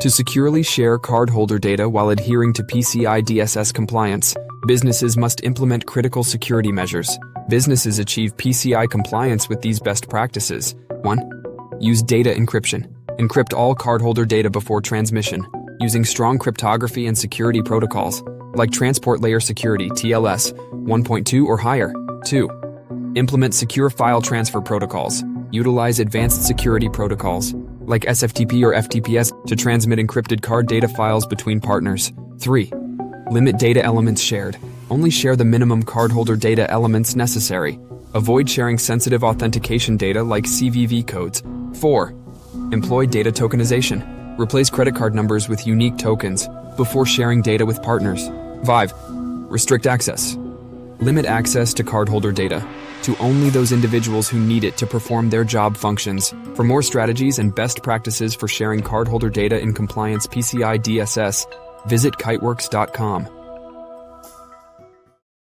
To securely share cardholder data while adhering to PCI DSS compliance, businesses must implement critical security measures. Businesses achieve PCI compliance with these best practices. 1. Use data encryption. Encrypt all cardholder data before transmission, using strong cryptography and security protocols, like Transport Layer Security (TLS) 1.2 or higher. 2. Implement secure file transfer protocols. Utilize advanced security protocols, like SFTP or FTPS, to transmit encrypted card data files between partners. 3. Limit data elements shared. Only share the minimum cardholder data elements necessary. Avoid sharing sensitive authentication data like CVV codes. 4. Employ data tokenization. Replace credit card numbers with unique tokens before sharing data with partners. 5. Restrict access. Limit access to cardholder data to only those individuals who need it to perform their job functions. For more strategies and best practices for sharing cardholder data in compliance PCI DSS, visit kiteworks.com.